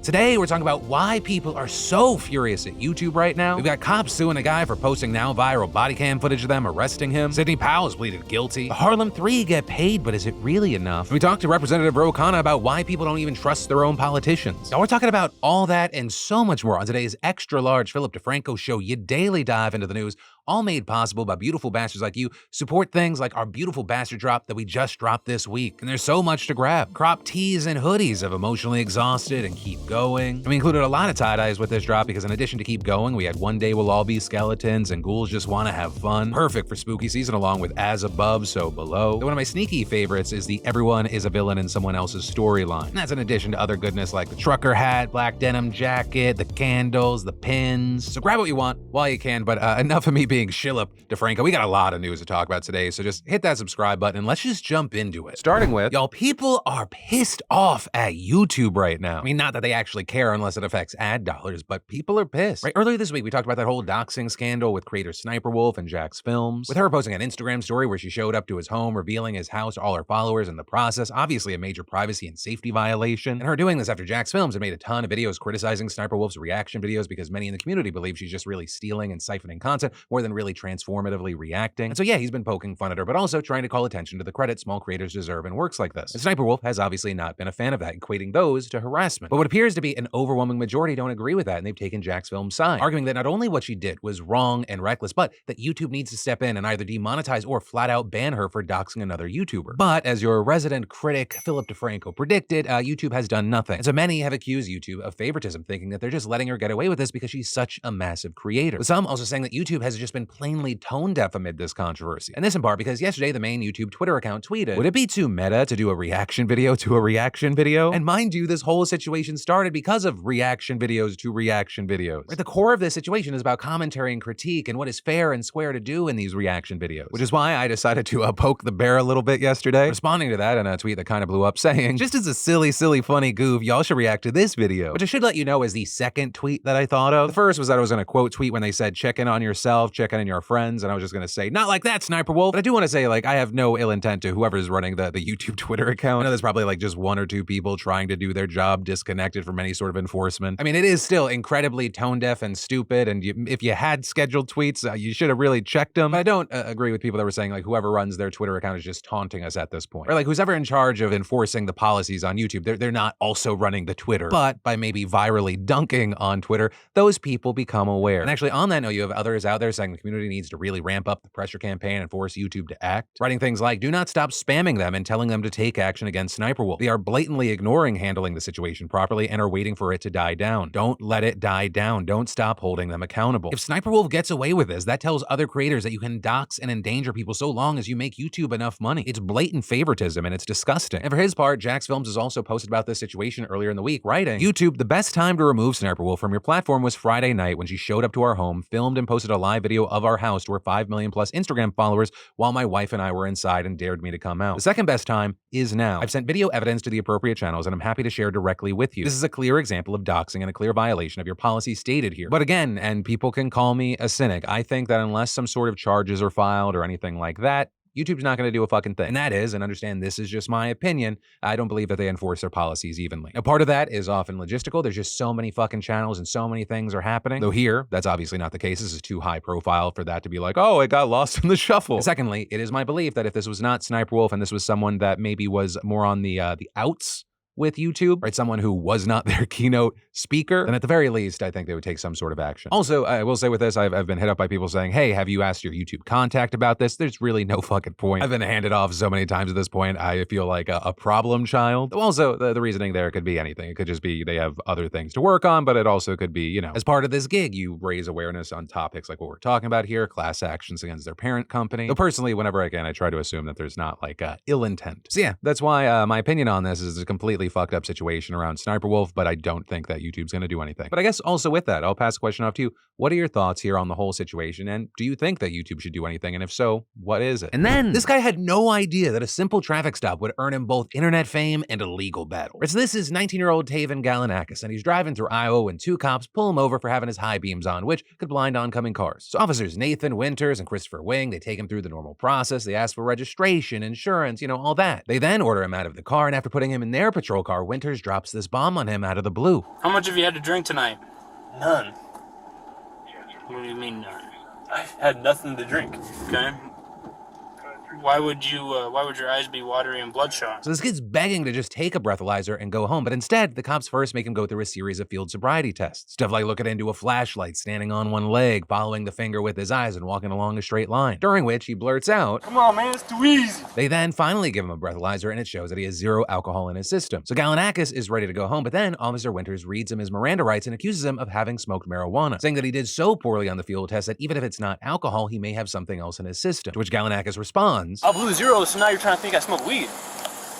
Today, we're talking about why people are so furious at YouTube right now. We've got cops suing a guy for posting now viral body cam footage of them arresting him. Sidney Powell's pleaded guilty. The Harlem Three get paid, but is it really enough? We talked to Representative Ro Khanna about why people don't even trust their own politicians. Now, we're talking about all that and so much more on today's extra-large Philip DeFranco show. You daily dive into the news, all made possible by beautiful bastards like you. Support things like our beautiful bastard drop that we just dropped this week. And there's so much to grab. Crop tees and hoodies of Emotionally Exhausted and Keep Going. And we included a lot of tie-dyes with this drop because in addition to Keep Going, we had One Day We'll All Be Skeletons and Ghouls Just Want to Have Fun. Perfect for spooky season along with As Above, So Below. One of my sneaky favorites is the Everyone is a Villain in Someone Else's Storyline. And that's in addition to other goodness like the trucker hat, black denim jacket, the candles, the pins. So grab what you want while you can, but enough of me being Philip DeFranco. We got a lot of news to talk about today, so just hit that subscribe button and let's just jump into it. Starting with, y'all, people are pissed off at YouTube right now. I mean, not that they actually care unless it affects ad dollars, but people are pissed. Right? Earlier this week, we talked about that whole doxing scandal with creator Sniper Wolf and Jax Films, with her posting an Instagram story where she showed up to his home, revealing his house to all her followers in the process, obviously a major privacy and safety violation. And her doing this after Jax Films had made a ton of videos criticizing Sniper Wolf's reaction videos because many in the community believe she's just really stealing and siphoning content more than really transformatively reacting. And so yeah, he's been poking fun at her, but also trying to call attention to the credit small creators deserve in works like this. And Sniper Wolf has obviously not been a fan of that, equating those to harassment. But what appears to be an overwhelming majority don't agree with that, and they've taken Jax Films' side, arguing that not only what she did was wrong and reckless, but that YouTube needs to step in and either demonetize or flat out ban her for doxing another YouTuber. But as your resident critic, Philip DeFranco, predicted, YouTube has done nothing. And so many have accused YouTube of favoritism, thinking that they're just letting her get away with this because she's such a massive creator. With some also saying that YouTube has just been plainly tone deaf amid this controversy. And this in part because yesterday the main YouTube Twitter account tweeted, "Would it be too meta to do a reaction video to a reaction video?" And mind you, this whole situation started because of reaction videos to reaction videos. At the core of this situation is about commentary and critique and what is fair and square to do in these reaction videos. Which is why I decided to poke the bear a little bit yesterday, responding to that in a tweet that kind of blew up saying, "Just as a silly, funny goof, y'all should react to this video." Which I should let you know is the second tweet that I thought of. The first was that I was gonna quote tweet when they said, "Check in on yourself, check in on your friends," and I was just gonna say, "Not like that, Sniper Wolf." But I do want to say, like, I have no ill intent to whoever's running the YouTube Twitter account. I know there's probably like just one or two people trying to do their job disconnected from any sort of enforcement. I mean, it is still incredibly tone deaf and stupid, and if you had scheduled tweets, you should have really checked them. But I don't agree with people that were saying like whoever runs their Twitter account is just taunting us at this point. Or like who's ever in charge of enforcing the policies on YouTube, they're not also running the Twitter. But by maybe virally dunking on Twitter, those people become aware. And actually on that note, you have others out there saying the community needs to really ramp up the pressure campaign and force YouTube to act. Writing things like, "Do not stop spamming them and telling them to take action against Sniper Wolf. They are blatantly ignoring handling the situation properly and are waiting for it to die down. Don't let it die down. Don't stop holding them accountable." If Sniper Wolf gets away with this, that tells other creators that you can dox and endanger people so long as you make YouTube enough money. It's blatant favoritism and it's disgusting. And for his part, Jax Films has also posted about this situation earlier in the week, writing, "YouTube, the best time to remove Sniper Wolf from your platform was Friday night when she showed up to our home, filmed and posted a live video of our house to her 5 million plus Instagram followers while my wife and I were inside and dared me to come out. The second best time is now. I've sent video evidence to the appropriate channels and I'm happy to share directly with you. This is a clear example of doxing and a clear violation of your policy stated here." But again, and people can call me a cynic, I think that unless some sort of charges are filed or anything like that, YouTube's not going to do a fucking thing. And that is, and understand this is just my opinion, I don't believe that they enforce their policies evenly. Now, part of that is often logistical. There's just so many fucking channels and so many things are happening. Though here, that's obviously not the case. This is too high profile for that to be like, oh, it got lost in the shuffle. And secondly, it is my belief that if this was not Sniper Wolf and this was someone that maybe was more on the outs with YouTube, right? Someone who was not their keynote speaker, then at the very least, I think they would take some sort of action. Also, I will say with this, I've been hit up by people saying, "Hey, have you asked your YouTube contact about this?" There's really no fucking point. I've been handed off so many times at this point, I feel like a problem child. Also, the reasoning there could be anything. It could just be they have other things to work on, but it also could be, as part of this gig, you raise awareness on topics like what we're talking about here, class actions against their parent company. Though personally, whenever I can, I try to assume that there's not like ill intent. So yeah, that's why my opinion on this is a completely fucked up situation around Sniper Wolf, but I don't think that YouTube's going to do anything. But I guess also with that, I'll pass the question off to you. What are your thoughts here on the whole situation? And do you think that YouTube should do anything? And if so, what is it? And then this guy had no idea that a simple traffic stop would earn him both internet fame and a legal battle. So this is 19-year-old Taven Galanakis, and he's driving through Iowa when two cops pull him over for having his high beams on, which could blind oncoming cars. So officers Nathan Winters and Christopher Wing, they take him through the normal process. They ask for registration, insurance, all that. They then order him out of the car, and after putting him in their patrol patrol car, Winters drops this bomb on him out of the blue. How much have you had to drink tonight? None. What do you mean none? I've had nothing to drink. Okay. Why would your eyes be watery and bloodshot? So this kid's begging to just take a breathalyzer and go home, but instead, the cops first make him go through a series of field sobriety tests. Stuff like looking into a flashlight, standing on one leg, following the finger with his eyes, and walking along a straight line. During which he blurts out, "Come on, man, it's too easy." They then finally give him a breathalyzer, and it shows that he has 0 alcohol in his system. So Galanakis is ready to go home, but then Officer Winters reads him his Miranda rights and accuses him of having smoked marijuana, saying that he did so poorly on the field test that even if it's not alcohol, he may have something else in his system. To which Galanakis responds, I blew 0, so now you're trying to think I smoke weed.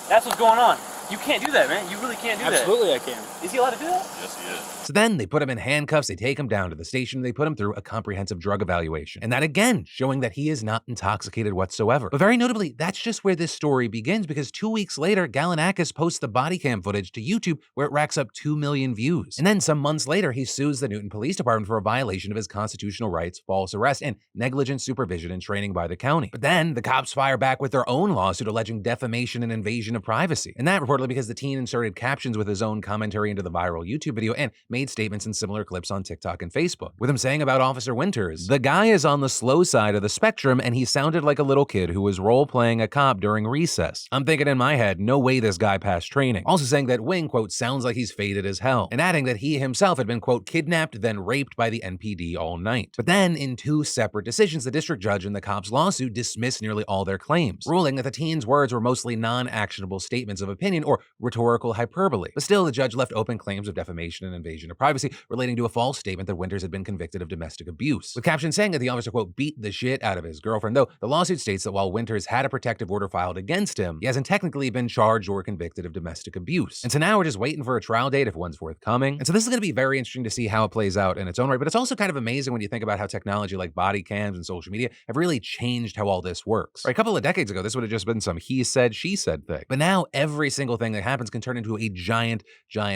That's what's going on. You can't do that, man. You really can't do that. Absolutely I can. Is he allowed to do that? Yes, he is. So then they put him in handcuffs, they take him down to the station, and they put him through a comprehensive drug evaluation. And that again, showing that he is not intoxicated whatsoever. But very notably, that's just where this story begins, because 2 weeks later, Galanakis posts the body cam footage to YouTube where it racks up 2 million views. And then some months later, he sues the Newton Police Department for a violation of his constitutional rights, false arrest, and negligent supervision and training by the county. But then the cops fire back with their own lawsuit alleging defamation and invasion of privacy. And that reportedly because the teen inserted captions with his own commentary into the viral YouTube video and made statements in similar clips on TikTok and Facebook, with him saying about Officer Winters, "The guy is on the slow side of the spectrum and he sounded like a little kid who was role-playing a cop during recess." I'm thinking in my head, no way this guy passed training. Also saying that Wing, quote, sounds like he's faded as hell, and adding that he himself had been, quote, kidnapped then raped by the NPD all night. But then, in 2 separate decisions, the district judge and the cops' lawsuit dismissed nearly all their claims, ruling that the teen's words were mostly non-actionable statements of opinion or rhetorical hyperbole. But still, the judge left open claims of defamation and invasion of privacy relating to a false statement that Winters had been convicted of domestic abuse, with captions saying that the officer, quote, beat the shit out of his girlfriend, though the lawsuit states that while Winters had a protective order filed against him, he hasn't technically been charged or convicted of domestic abuse. And so now we're just waiting for a trial date if one's forthcoming. And so this is going to be very interesting to see how it plays out in its own right, but it's also kind of amazing when you think about how technology like body cams and social media have really changed how all this works. Right, a couple of decades ago, this would have just been some he said, she said thing. But now every single thing that happens can turn into a giant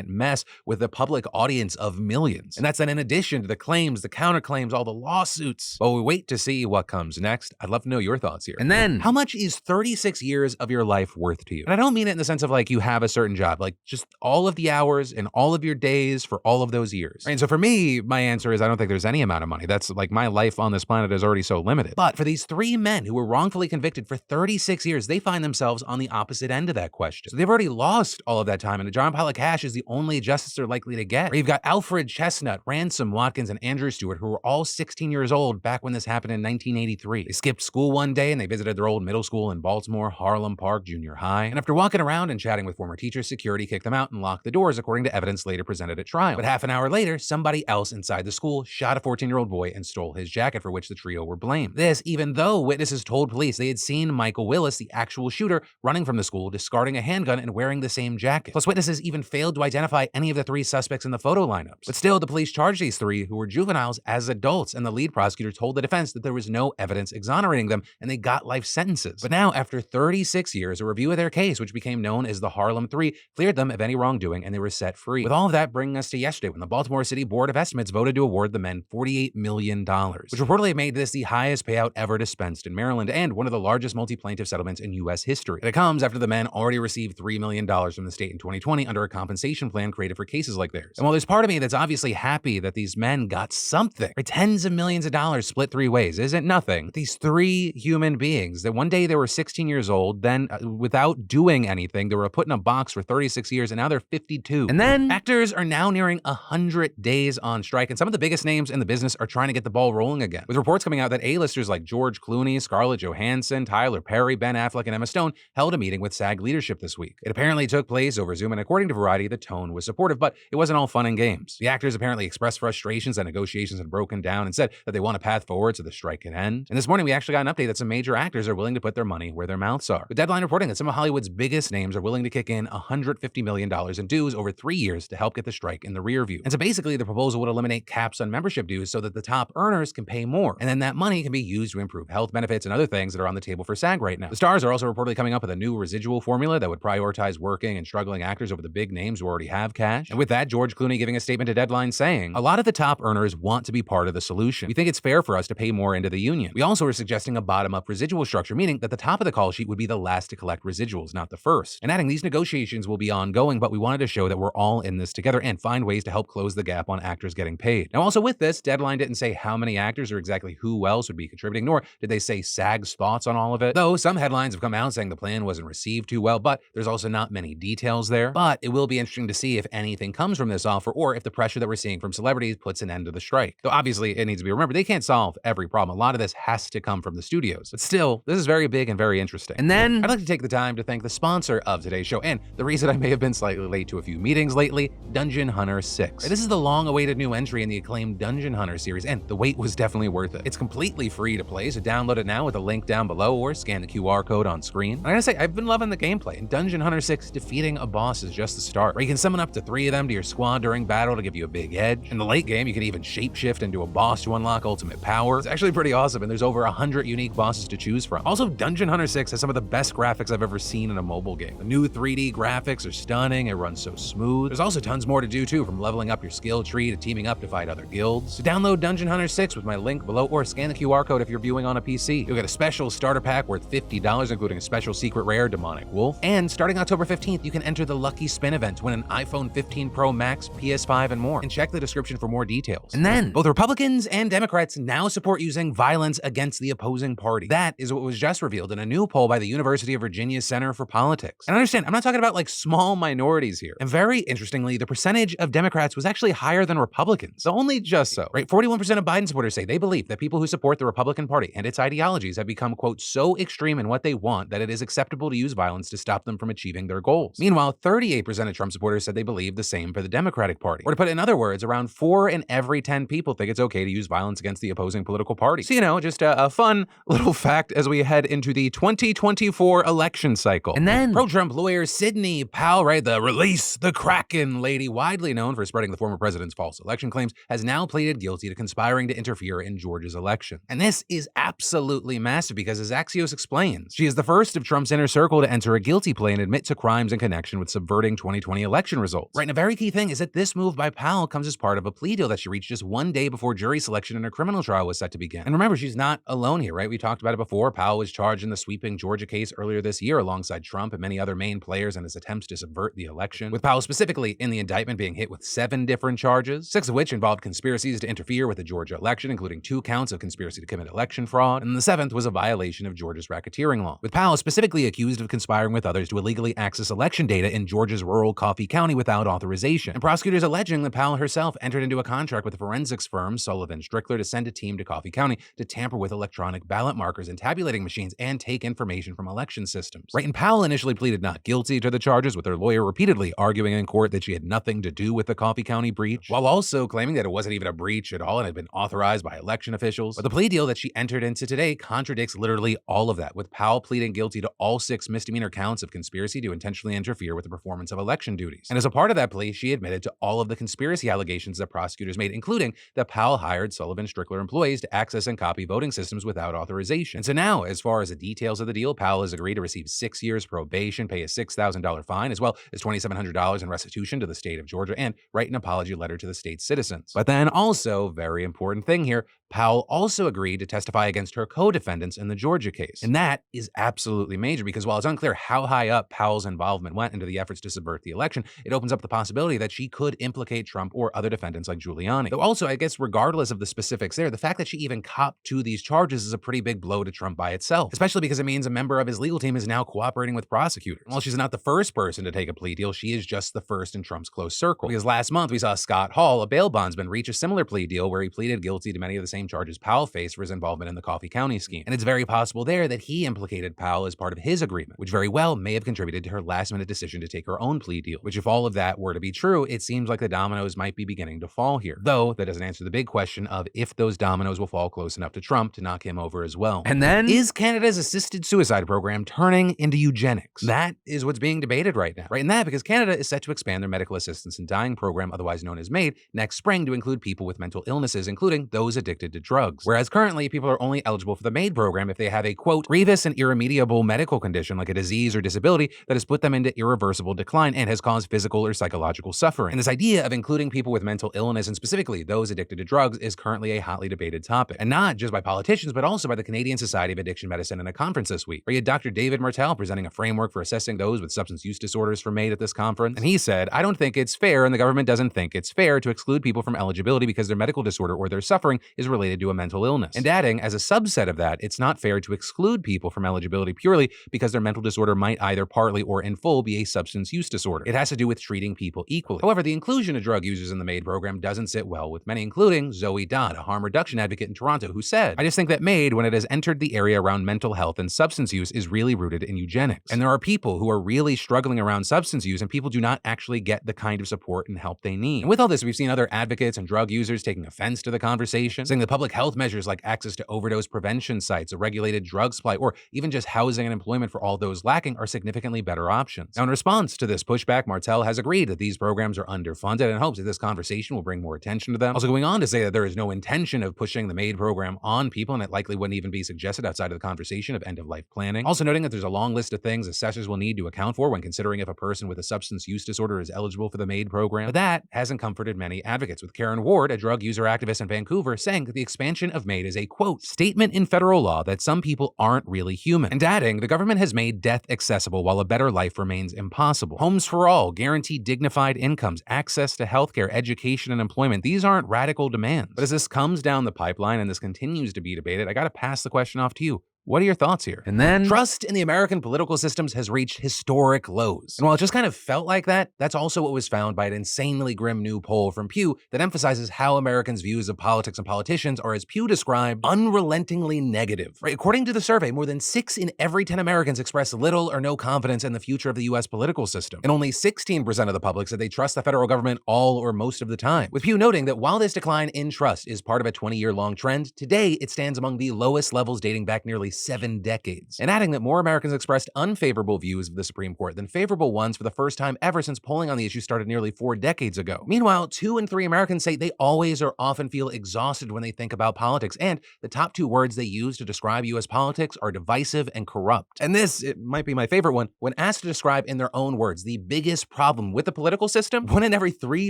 mess with a public audience of millions. And that's then in addition to the claims, the counterclaims, all the lawsuits. But we wait to see what comes next. I'd love to know your thoughts here. And then, how much is 36 years of your life worth to you? And I don't mean it in the sense of like you have a certain job, like just all of the hours and all of your days for all of those years. And so for me, my answer is I don't think there's any amount of money. That's like my life on this planet is already so limited. But for these 3 men who were wrongfully convicted for 36 years, they find themselves on the opposite end of that question. So they've already lost all of that time, and a giant pile of cash is the only justice they're likely to get. Or you've got Alfred Chestnut, Ransom Watkins, and Andrew Stewart, who were all 16 years old back when this happened in 1983. They skipped school one day and they visited their old middle school in Baltimore, Harlem Park Junior High. And after walking around and chatting with former teachers, security kicked them out and locked the doors, according to evidence later presented at trial. But half an hour later, somebody else inside the school shot a 14-year-old boy and stole his jacket, for which the trio were blamed. This, even though witnesses told police they had seen Michael Willis, the actual shooter, running from the school, discarding a handgun and wearing the same jacket. Plus, witnesses even failed to identify any of the 3 suspects in the photo lineups. But still, the police charged these 3, who were juveniles, as adults, and the lead prosecutor told the defense that there was no evidence exonerating them, and they got life sentences. But now, after 36 years, a review of their case, which became known as the Harlem 3, cleared them of any wrongdoing, and they were set free. With all of that bringing us to yesterday, when the Baltimore City Board of Estimates voted to award the men $48 million, which reportedly made this the highest payout ever dispensed in Maryland, and one of the largest multi-plaintiff settlements in U.S. history. And it comes after the men already received $3 million from the state in 2020 under a compensation plan created for cases like theirs. And while there's part of me that's obviously happy that these men got something, right, tens of millions of dollars split 3 ways isn't nothing. These 3 human beings that one day they were 16 years old, then without doing anything, they were put in a box for 36 years, and now they're 52. And then actors are now nearing 100 days on strike, and some of the biggest names in the business are trying to get the ball rolling again, with reports coming out that A-listers like George Clooney, Scarlett Johansson, Tyler Perry, Ben Affleck, and Emma Stone held a meeting with SAG leadership this week. It apparently took place over Zoom, and according to Variety, the tone was supportive, but it wasn't all fun and games. The actors apparently expressed frustrations that negotiations had broken down and said that they want a path forward so the strike can end. And this morning, we actually got an update that some major actors are willing to put their money where their mouths are, with Deadline reporting that some of Hollywood's biggest names are willing to kick in $150 million in dues over 3 years to help get the strike in the rear view. And so basically, the proposal would eliminate caps on membership dues so that the top earners can pay more, and then that money can be used to improve health benefits and other things that are on the table for SAG right now. The stars are also reportedly coming up with a new residual formula that would prioritize prioritize working and struggling actors over the big names who already have cash. And with that, George Clooney giving a statement to Deadline saying, "A lot of the top earners want to be part of the solution. We think it's fair for us to pay more into the union. We also are suggesting a bottom-up residual structure, meaning that the top of the call sheet would be the last to collect residuals, not the first." And adding, these negotiations will be ongoing, but we wanted to show that we're all in this together and find ways to help close the gap on actors getting paid. Now, also with this, Deadline didn't say how many actors or exactly who else would be contributing, nor did they say SAG's thoughts on all of it. Though some headlines have come out saying the plan wasn't received too well, but there's also not many details there. But it will be interesting to see if anything comes from this offer or if the pressure that we're seeing from celebrities puts an end to the strike. Though obviously it needs to be remembered, they can't solve every problem. A lot of this has to come from the studios. But still, this is very big and very interesting. And then I'd like to take the time to thank the sponsor of today's show, and the reason I may have been slightly late to a few meetings lately, Dungeon Hunter 6. This is the long-awaited new entry in the acclaimed Dungeon Hunter series, and the wait was definitely worth it. It's completely free to play, so download it now with a link down below or scan the QR code on screen. And I gotta say, I've been loving the gameplay. In Dungeon Hunter 6, defeating a boss is just the start, where you can summon up to 3 of them to your squad during battle to give you a big edge. In the late game, you can even shapeshift into a boss to unlock ultimate power. It's actually pretty awesome, and there's over 100 unique bosses to choose from. Also, Dungeon Hunter 6 has some of the best graphics I've ever seen in a mobile game. The new 3D graphics are stunning, it runs so smooth. There's also tons more to do too, from leveling up your skill tree to teaming up to fight other guilds. So download Dungeon Hunter 6 with my link below or scan the QR code if you're viewing on a PC. You'll get a special starter pack worth $50, including a special secret rare, Demonic Wolf. And starting October 15th, you can enter the Lucky Spin event to win an iPhone 15 Pro Max, PS5, and more. And check the description for more details. And then, both Republicans and Democrats now support using violence against the opposing party. That is what was just revealed in a new poll by the University of Virginia Center for Politics. And understand, I'm not talking about like small minorities here. And very interestingly, the percentage of Democrats was actually higher than Republicans. So only just so, right? 41% of Biden supporters say they believe that people who support the Republican Party and its ideologies have become, quote, so extreme in what they want that it is acceptable to use violence to stop them from achieving their goals. Meanwhile, 38% of Trump supporters said they believe the same for the Democratic Party. Or to put it in other words, around 4 in every 10 people think it's okay to use violence against the opposing political party. So, you know, just a fun little fact as we head into the 2024 election cycle. And then pro-Trump lawyer Sidney Powell, right, the release the Kraken lady, widely known for spreading the former president's false election claims, has now pleaded guilty to conspiring to interfere in Georgia's election. And this is absolutely massive because, as Axios explains, she is the first of Trump's inner circle to enter a guilty plea and admit to crimes in connection with subverting 2020 election results. Right, and a very key thing is that this move by Powell comes as part of a plea deal that she reached just one day before jury selection in her criminal trial was set to begin. And remember, she's not alone here, right? We talked about it before. Powell was charged in the sweeping Georgia case earlier this year alongside Trump and many other main players in his attempts to subvert the election, with Powell specifically in the indictment being hit with 7 different charges, 6 of which involved conspiracies to interfere with the Georgia election, including 2 counts of conspiracy to commit election fraud, and the 7th was a violation of Georgia's racketeering law, with Powell specifically accused of conspiring with others to illegally access election data in Georgia's rural Coffee County without authorization, and prosecutors alleging that Powell herself entered into a contract with a forensics firm, Sullivan Strickler, to send a team to Coffee County to tamper with electronic ballot markers and tabulating machines and take information from election systems. Right, and Powell initially pleaded not guilty to the charges, with her lawyer repeatedly arguing in court that she had nothing to do with the Coffee County breach, while also claiming that it wasn't even a breach at all and had been authorized by election officials. But the plea deal that she entered into today contradicts literally all of that, with Powell pleading guilty to all 6 misdemeanor counts of conspiracy to intentionally interfere with the performance of election duties. And as a part of that plea, she admitted to all of the conspiracy allegations that prosecutors made, including that Powell hired Sullivan Strickler employees to access and copy voting systems without authorization. And so now, as far as the details of the deal, Powell has agreed to receive 6 years probation, pay a $6,000 fine, as well as $2,700 in restitution to the state of Georgia, and write an apology letter to the state's citizens. But then also, very important thing here, Powell also agreed to testify against her co-defendants in the Georgia case. And that is absolutely major because while it's unclear how high up Powell's involvement went into the efforts to subvert the election, it opens up the possibility that she could implicate Trump or other defendants like Giuliani. Though also, I guess regardless of the specifics there, the fact that she even copped to these charges is a pretty big blow to Trump by itself, especially because it means a member of his legal team is now cooperating with prosecutors. While she's not the first person to take a plea deal, she is just the first in Trump's close circle. Because last month we saw Scott Hall, a bail bondsman, reach a similar plea deal where he pleaded guilty to many of the same charges Powell faced for his involvement in the Coffee County scheme. And it's very possible there that he implicated Powell as part of his agreement, which very well may have contributed to her last-minute decision to take her own plea deal, which if all of that were to be true, it seems like the dominoes might be beginning to fall here. Though, that doesn't answer the big question of if those dominoes will fall close enough to Trump to knock him over as well. And then, is Canada's assisted suicide program turning into eugenics? That is what's being debated right now. Right, and that because Canada is set to expand their medical assistance in dying program, otherwise known as MAID, next spring to include people with mental illnesses, including those addicted addicted to drugs. Whereas currently, people are only eligible for the MAID program if they have a, quote, grievous and irremediable medical condition like a disease or disability that has put them into irreversible decline and has caused physical or psychological suffering. And this idea of including people with mental illness, and specifically those addicted to drugs, is currently a hotly debated topic. And not just by politicians, but also by the Canadian Society of Addiction Medicine in a conference this week, where you had Dr. David Martel presenting a framework for assessing those with substance use disorders for MAID at this conference. And he said, "I don't think it's fair, and the government doesn't think it's fair to exclude people from eligibility because their medical disorder or their suffering is related to a mental illness." And adding, as a subset of that, it's not fair to exclude people from eligibility purely because their mental disorder might either partly or in full be a substance use disorder. It has to do with treating people equally. However, the inclusion of drug users in the MAID program doesn't sit well with many, including Zoe Dodd, a harm reduction advocate in Toronto, who said, "I just think that MAID, when it has entered the area around mental health and substance use, is really rooted in eugenics. And there are people who are really struggling around substance use, and people do not actually get the kind of support and help they need." And with all this, we've seen other advocates and drug users taking offense to the conversation, saying that public health measures like access to overdose prevention sites, a regulated drug supply, or even just housing and employment for all those lacking are significantly better options. Now, in response to this pushback, Martel has agreed that these programs are underfunded and hopes that this conversation will bring more attention to them. Also going on to say that there is no intention of pushing the MAID program on people, and it likely wouldn't even be suggested outside of the conversation of end-of-life planning. Also noting that there's a long list of things assessors will need to account for when considering if a person with a substance use disorder is eligible for the MAID program. But that hasn't comforted many advocates, with Karen Ward, a drug user activist in Vancouver, saying that the expansion of MAID is a, quote, statement in federal law that some people aren't really human. And adding, the government has made death accessible while a better life remains impossible. Homes for all, guaranteed dignified incomes, access to healthcare, education, and employment. These aren't radical demands. But as this comes down the pipeline and this continues to be debated, I gotta pass the question off to you. What are your thoughts here? And then, trust in the American political systems has reached historic lows. And while it just kind of felt like that, that's also what was found by an insanely grim new poll from Pew that emphasizes how Americans' views of politics and politicians are, as Pew described, unrelentingly negative. Right? According to the survey, more than 6 in every 10 Americans express little or no confidence in the future of the US political system. And only 16% of the public said they trust the federal government all or most of the time. With Pew noting that while this decline in trust is part of a 20-year-long trend, today it stands among the lowest levels dating back nearly 7 decades. And adding that more Americans expressed unfavorable views of the Supreme Court than favorable ones for the first time ever since polling on the issue started nearly 4 decades ago. Meanwhile, 2 in 3 Americans say they always or often feel exhausted when they think about politics, and the top 2 words they use to describe U.S. politics are divisive and corrupt. And this, it might be my favorite one, when asked to describe in their own words the biggest problem with the political system, 1 in every 3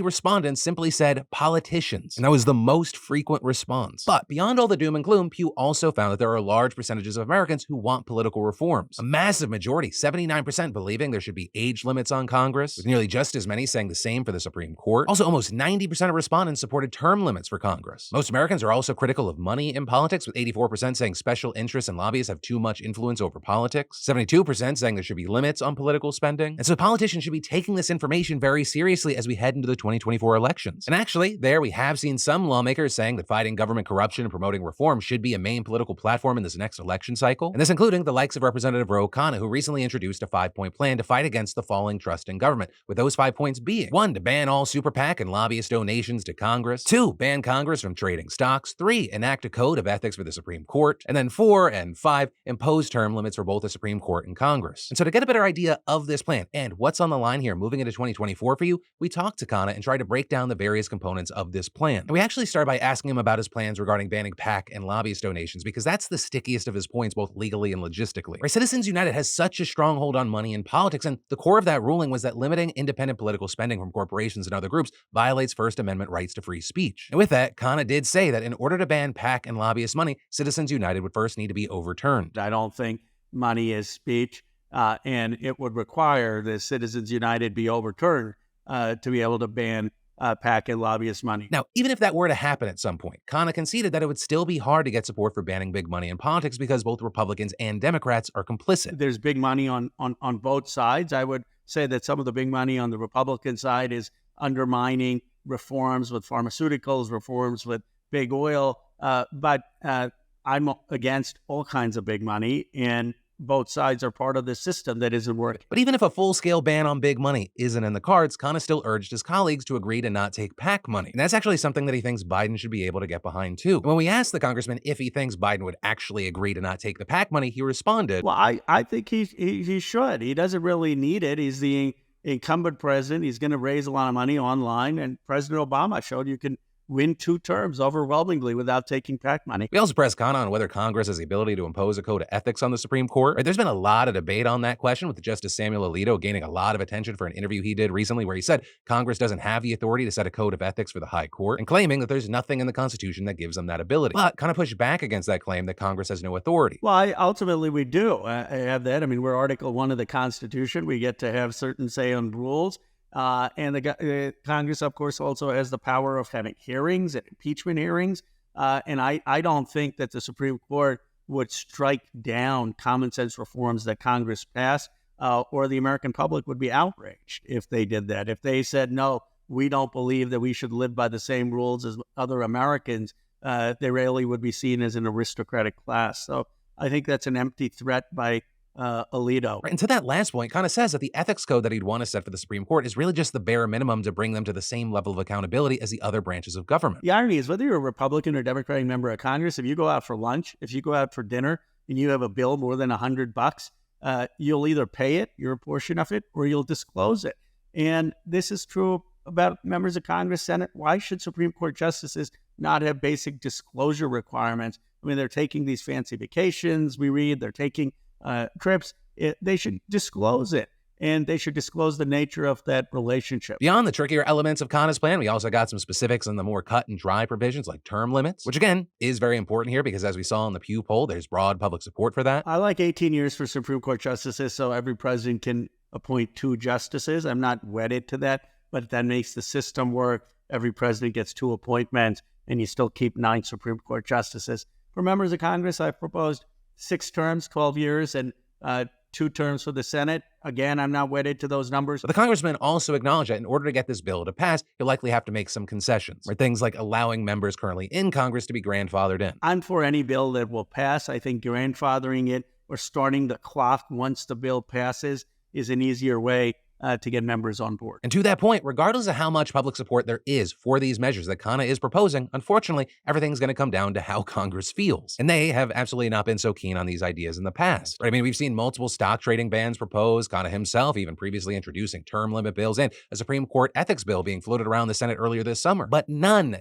respondents simply said politicians. And that was the most frequent response. But beyond all the doom and gloom, Pew also found that there are large percentages of Americans who want political reforms. A massive majority, 79%, believing there should be age limits on Congress, with nearly just as many saying the same for the Supreme Court. Also, almost 90% of respondents supported term limits for Congress. Most Americans are also critical of money in politics, with 84% saying special interests and lobbyists have too much influence over politics, 72% saying there should be limits on political spending. And so politicians should be taking this information very seriously as we head into the 2024 elections. And actually, there we have seen some lawmakers saying that fighting government corruption and promoting reform should be a main political platform in this next election cycle. And this including the likes of Representative Ro Khanna, who recently introduced a 5-point plan to fight against the falling trust in government, with those 5 points being: 1, to ban all super PAC and lobbyist donations to Congress; 2, ban Congress from trading stocks; 3, enact a code of ethics for the Supreme Court; and then 4 and 5, impose term limits for both the Supreme Court and Congress. And so to get a better idea of this plan and what's on the line here moving into 2024 for you, we talked to Khanna and tried to break down the various components of this plan. And we actually started by asking him about his plans regarding banning PAC and lobbyist donations, because that's the stickiest of his points, both legally and logistically. Right? Citizens United has such a stronghold on money in politics, and the core of that ruling was that limiting independent political spending from corporations and other groups violates First Amendment rights to free speech. And with that, Khanna did say that in order to ban PAC and lobbyist money, Citizens United would first need to be overturned. I don't think money is speech, and it would require that Citizens United be overturned to be able to ban PAC and lobbyist money. Now, even if that were to happen at some point, Khanna conceded that it would still be hard to get support for banning big money in politics because both Republicans and Democrats are complicit. There's big money on both sides. I would say that some of the big money on the Republican side is undermining reforms with pharmaceuticals, reforms with big oil, but I'm against all kinds of big money, and both sides are part of the system that isn't working. But even if a full-scale ban on big money isn't in the cards, Khanna still urged his colleagues to agree to not take PAC money. And that's actually something that he thinks Biden should be able to get behind too. And when we asked the congressman if he thinks Biden would actually agree to not take the PAC money, he responded, well, I think he should. He doesn't really need it. He's the incumbent president. He's going to raise a lot of money online, and President Obama showed you can win 2 terms overwhelmingly without taking PAC money. We also pressed Khanna on whether Congress has the ability to impose a code of ethics on the Supreme Court. Right, there's been a lot of debate on that question, with Justice Samuel Alito gaining a lot of attention for an interview he did recently where he said Congress doesn't have the authority to set a code of ethics for the High Court, and claiming that there's nothing in the Constitution that gives them that ability. But kind of pushed back against that claim that Congress has no authority. Well, ultimately we do have that. I mean, we're Article 1 of the Constitution. We get to have certain say on rules. And the Congress, of course, also has the power of having hearings and impeachment hearings. And I don't think that the Supreme Court would strike down common sense reforms that Congress passed, or the American public would be outraged if they did that. If they said, no, we don't believe that we should live by the same rules as other Americans, they really would be seen as an aristocratic class. So I think that's an empty threat by Alito. And to that last point, Khanna says that the ethics code that he'd want to set for the Supreme Court is really just the bare minimum to bring them to the same level of accountability as the other branches of government. The irony is, whether you're a Republican or Democratic member of Congress, if you go out for lunch, if you go out for dinner, and you have a bill more than $100, you'll either pay it, your portion of it, or you'll disclose it. And this is true about members of Congress, Senate. Why should Supreme Court justices not have basic disclosure requirements? I mean, they're taking these fancy vacations, we read, they're taking trips. They should disclose it, and they should disclose the nature of that relationship. Beyond the trickier elements of Khanna's plan, we also got some specifics on the more cut and dry provisions like term limits, which again is very important here because as we saw in the Pew poll, there's broad public support for that. I like 18 years for Supreme Court justices so every president can appoint 2 justices. I'm not wedded to that, but that makes the system work. Every president gets 2 appointments, and you still keep 9 Supreme Court justices. For members of Congress, I've proposed 6 terms, 12 years, and 2 terms for the Senate. Again, I'm not wedded to those numbers. But the congressman also acknowledged that in order to get this bill to pass, you'll likely have to make some concessions, or things like allowing members currently in Congress to be grandfathered in. I'm for any bill that will pass. I think grandfathering it or starting the clock once the bill passes is an easier way to get members on board. And to that point, regardless of how much public support there is for these measures that Khanna is proposing, unfortunately, everything's going to come down to how Congress feels. And they have absolutely not been so keen on these ideas in the past. Right? I mean, we've seen multiple stock trading bans proposed, Khanna himself even previously introducing term limit bills, and a Supreme Court ethics bill being floated around the Senate earlier this summer. But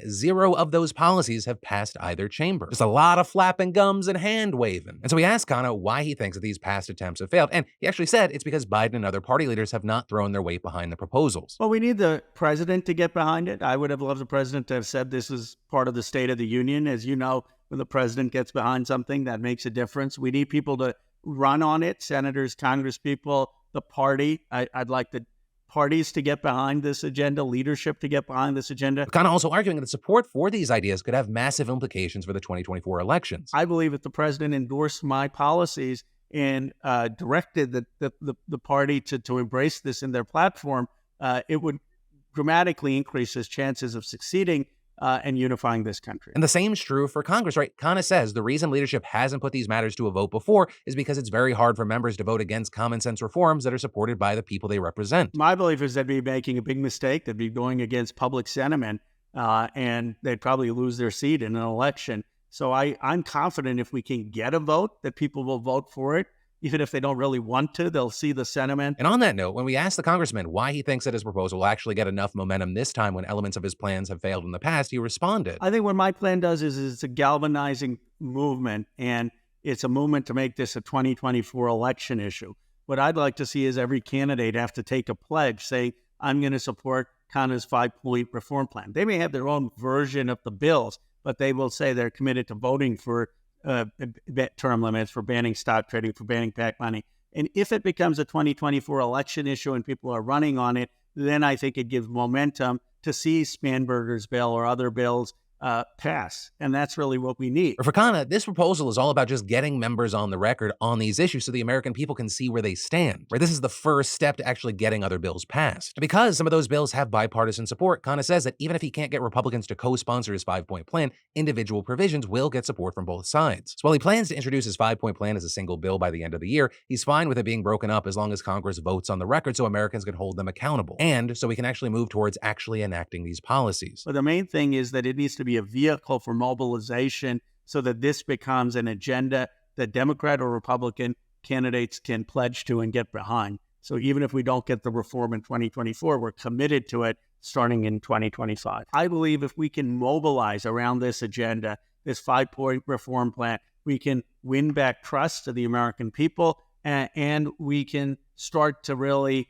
zero of those policies have passed either chamber. Just a lot of flapping gums and hand waving. And so we asked Khanna why he thinks that these past attempts have failed. And he actually said it's because Biden and other party leaders have not thrown their weight behind the proposals. Well, we need the president to get behind it. I would have loved the president to have said this is part of the State of the Union. As you know, when the president gets behind something, that makes a difference. We need people to run on it, senators, congresspeople, the party. I'd like the parties to get behind this agenda, leadership to get behind this agenda. Khanna also arguing that support for these ideas could have massive implications for the 2024 elections. I believe if the president endorsed my policies and directed the party to embrace this in their platform, it would dramatically increase his chances of succeeding and unifying this country. And the same's true for Congress, right? Khanna says the reason leadership hasn't put these matters to a vote before is because it's very hard for members to vote against common sense reforms that are supported by the people they represent. My belief is they'd be making a big mistake. They'd be going against public sentiment, and they'd probably lose their seat in an election. So I'm confident if we can get a vote, that people will vote for it. Even if they don't really want to, they'll see the sentiment. And on that note, when we asked the congressman why he thinks that his proposal will actually get enough momentum this time when elements of his plans have failed in the past, he responded. I think what my plan does is it's a galvanizing movement, and it's a movement to make this a 2024 election issue. What I'd like to see is every candidate have to take a pledge saying, I'm going to support Khanna's 5-point reform plan. They may have their own version of the bills, but they will say they're committed to voting for term limits, for banning stock trading, for banning PAC money. And if it becomes a 2024 election issue and people are running on it, then I think it gives momentum to see Spanberger's bill or other bills pass. And that's really what we need. For Khanna, this proposal is all about just getting members on the record on these issues so the American people can see where they stand. Right? This is the first step to actually getting other bills passed. And because some of those bills have bipartisan support, Khanna says that even if he can't get Republicans to co-sponsor his 5-point plan, individual provisions will get support from both sides. So while he plans to introduce his 5-point plan as a single bill by the end of the year, he's fine with it being broken up as long as Congress votes on the record so Americans can hold them accountable. And so we can actually move towards actually enacting these policies. But the main thing is that it needs to be a vehicle for mobilization so that this becomes an agenda that Democrat or Republican candidates can pledge to and get behind. So even if we don't get the reform in 2024, we're committed to it starting in 2025. I believe if we can mobilize around this agenda, this 5-point reform plan, we can win back trust to the American people, and we can start to really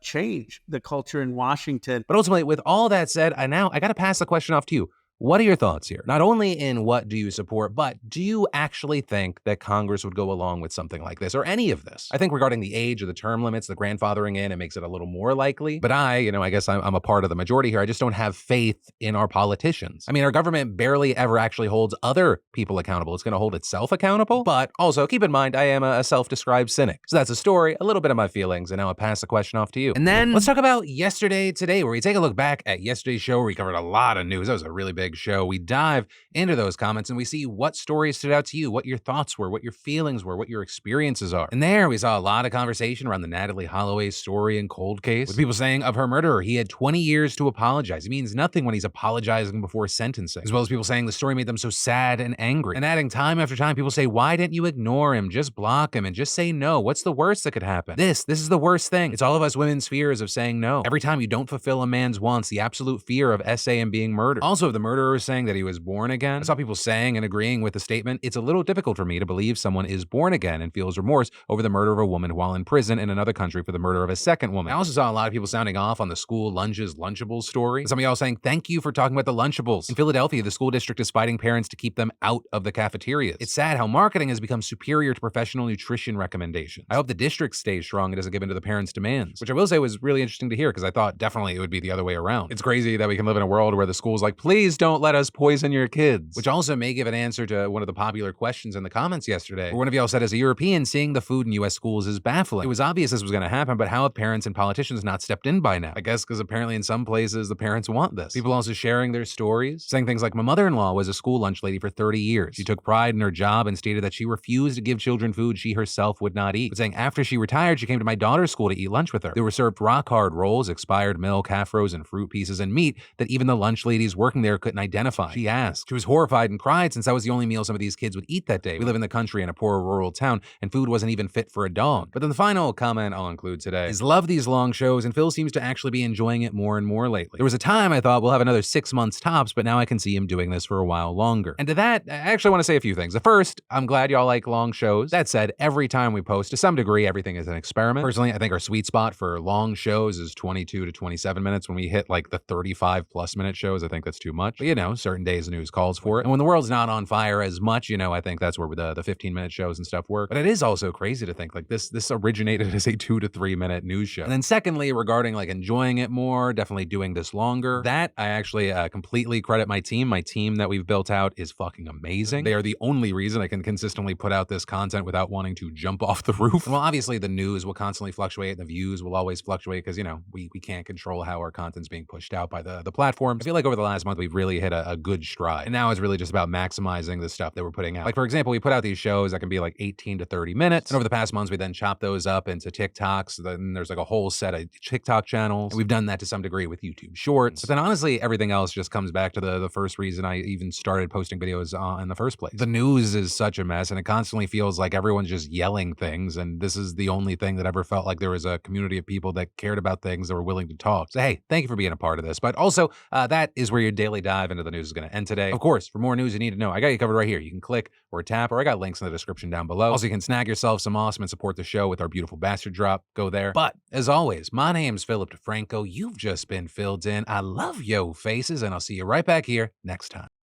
change the culture in Washington. But ultimately, with all that said, I got to pass the question off to you. What are your thoughts here? Not only in what do you support, but do you actually think that Congress would go along with something like this or any of this? I think regarding the age or the term limits, the grandfathering in, it makes it a little more likely. But I guess I'm a part of the majority here. I just don't have faith in our politicians. I mean, our government barely ever actually holds other people accountable. It's going to hold itself accountable. But also keep in mind, I am a self-described cynic. So that's a story, a little bit of my feelings, and now I'll pass the question off to you. And then let's talk about yesterday today, where we take a look back at yesterday's show where we covered a lot of news. That was a really big show. We dive into those comments and we see what stories stood out to you, what your thoughts were, what your feelings were, what your experiences are. And there we saw a lot of conversation around the Natalee Holloway story and cold case, with people saying of her murderer, he had 20 years to apologize. He means nothing when he's apologizing before sentencing, as well as people saying the story made them so sad and angry. And adding time after time, people say, why didn't you ignore him? Just block him and just say no. What's the worst that could happen? This is the worst thing. It's all of us women's fears of saying no. Every time you don't fulfill a man's wants, the absolute fear of SA and being murdered. Also, if the murderer is saying that he was born again, I saw people saying and agreeing with the statement, it's a little difficult for me to believe someone is born again and feels remorse over the murder of a woman while in prison in another country for the murder of a second woman. I also saw a lot of people sounding off on the school lunches Lunchables story. Some of y'all saying, thank you for talking about the Lunchables. In Philadelphia, the school district is fighting parents to keep them out of the cafeterias. It's sad how marketing has become superior to professional nutrition recommendations. I hope the district stays strong and doesn't give in to the parents' demands, which I will say was really interesting to hear because I thought definitely it would be the other way around. It's crazy that we can live in a world where the school's like, please don't let us poison your kids, which also may give an answer to one of the popular questions in the comments yesterday, where one of y'all said, as a European, seeing the food in U.S. schools is baffling. It was obvious this was going to happen, but how have parents and politicians not stepped in by now? I guess because apparently in some places the parents want this. People also sharing their stories, saying things like, my mother-in-law was a school lunch lady for 30 years. She took pride in her job and stated that she refused to give children food she herself would not eat. But saying after she retired, she came to my daughter's school to eat lunch with her. They were served rock-hard rolls, expired milk, half frozen fruit pieces, and meat that even the lunch ladies working there couldn't identify. She asked. She was horrified and cried since that was the only meal some of these kids would eat that day. We live in the country in a poor rural town, and food wasn't even fit for a dog. But then the final comment I'll include today is love these long shows, and Phil seems to actually be enjoying it more and more lately. There was a time I thought we'll have another 6 months tops, but now I can see him doing this for a while longer. And to that, I actually want to say a few things. The first, I'm glad y'all like long shows. That said, every time we post, to some degree, everything is an experiment. Personally, I think our sweet spot for long shows is 22 to 27 minutes. When we hit like the 35 plus minute shows, I think that's too much. But certain days the news calls for it. And when the world's not on fire as much, I think that's where the 15-minute shows and stuff work. But it is also crazy to think like this originated as a 2 to 3 minute news show. And then secondly, regarding like enjoying it more, definitely doing this longer, that I actually completely credit my team. My team that we've built out is fucking amazing. They are the only reason I can consistently put out this content without wanting to jump off the roof. And while obviously the news will constantly fluctuate and the views will always fluctuate because, we can't control how our content's being pushed out by the platforms. I feel like over the last month, we've really hit a good stride. And now it's really just about maximizing the stuff that we're putting out. Like, for example, we put out these shows that can be like 18 to 30 minutes. And over the past months, we then chop those up into TikToks. Then there's like a whole set of TikTok channels. And we've done that to some degree with YouTube Shorts. But then honestly, everything else just comes back to the first reason I even started posting videos in the first place. The news is such a mess, and it constantly feels like everyone's just yelling things. And this is the only thing that ever felt like there was a community of people that cared about things that were willing to talk. So hey, thank you for being a part of this. But also, that is where your daily dive into the news is going to end today. Of course, for more news you need to know, I got you covered right here. You can click or tap, or I got links in the description down below. Also, you can snag yourself some awesome and support the show with our beautiful bastard drop. Go there. But as always, my name's Philip DeFranco. You've just been filled in. I love yo faces, and I'll see you right back here next time.